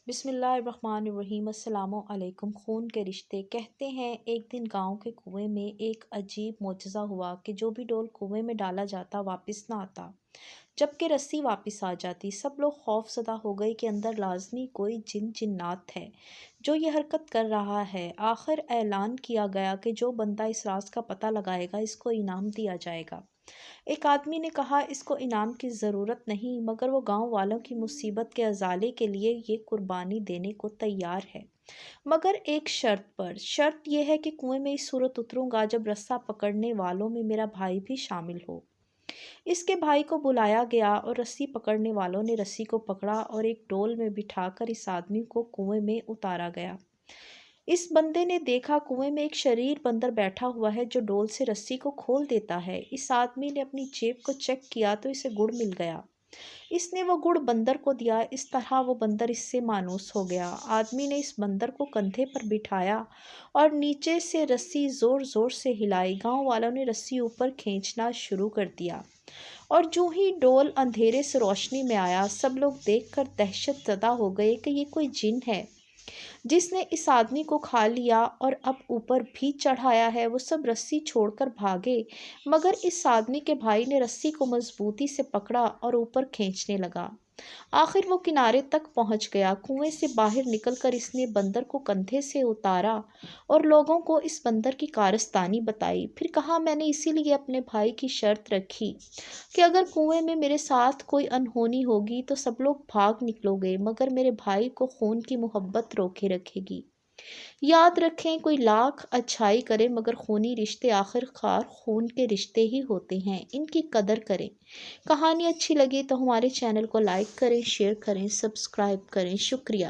بسم اللہ الرحمن الرحیم۔ السلام علیکم۔ خون کے رشتے کہتے ہیں ایک دن گاؤں کے کنویں میں ایک عجیب معجزہ ہوا کہ جو بھی ڈول کنویں میں ڈالا جاتا واپس نہ آتا، جبکہ رسی واپس آ جاتی۔ سب لوگ خوف زدہ ہو گئے کہ اندر لازمی کوئی جنات ہے جو یہ حرکت کر رہا ہے۔ آخر اعلان کیا گیا کہ جو بندہ اس راز کا پتہ لگائے گا اس کو انعام دیا جائے گا۔ ایک آدمی نے کہا اس کو انعام کی ضرورت نہیں، مگر وہ گاؤں والوں کی مصیبت کے ازالے کے لیے یہ قربانی دینے کو تیار ہے، مگر ایک شرط پر۔ شرط یہ ہے کہ کنویں میں اس صورت اتروں گا جب رسہ پکڑنے والوں میں میرا بھائی بھی شامل ہو۔ اس کے بھائی کو بلایا گیا اور رسی پکڑنے والوں نے رسی کو پکڑا اور ایک ڈول میں بٹھا کر اس آدمی کو کنویں میں اتارا گیا۔ اس بندے نے دیکھا کنویں میں ایک شریر بندر بیٹھا ہوا ہے جو ڈول سے رسی کو کھول دیتا ہے۔ اس آدمی نے اپنی جیب کو چیک کیا تو اسے گڑ مل گیا۔ اس نے وہ گڑ بندر کو دیا۔ اس طرح وہ بندر اس سے مانوس ہو گیا۔ آدمی نے اس بندر کو کندھے پر بٹھایا اور نیچے سے رسی زور زور سے ہلائی۔ گاؤں والوں نے رسی اوپر کھینچنا شروع کر دیا اور جو ہی ڈول اندھیرے سے روشنی میں آیا، سب لوگ دیکھ کر دہشت زدہ ہو گئے کہ یہ کوئی جن ہے جس نے اس آدمی کو کھا لیا اور اب اوپر بھی چڑھایا ہے۔ وہ سب رسی چھوڑ کر بھاگے، مگر اس آدمی کے بھائی نے رسی کو مضبوطی سے پکڑا اور اوپر کھینچنے لگا۔ آخر وہ کنارے تک پہنچ گیا۔ کنویں سے باہر نکل کر اس نے بندر کو کندھے سے اتارا اور لوگوں کو اس بندر کی کارستانی بتائی۔ پھر کہا میں نے اسی لیے اپنے بھائی کی شرط رکھی کہ اگر کنویں میں میرے ساتھ کوئی انہونی ہوگی تو سب لوگ بھاگ نکلو گے، مگر میرے بھائی کو خون کی محبت روکے رکھے گی۔ یاد رکھیں کوئی لاکھ اچھائی کرے مگر خونی رشتے آخر کار خون کے رشتے ہی ہوتے ہیں، ان کی قدر کریں۔ کہانی اچھی لگی تو ہمارے چینل کو لائک کریں، شیئر کریں، سبسکرائب کریں۔ شکریہ۔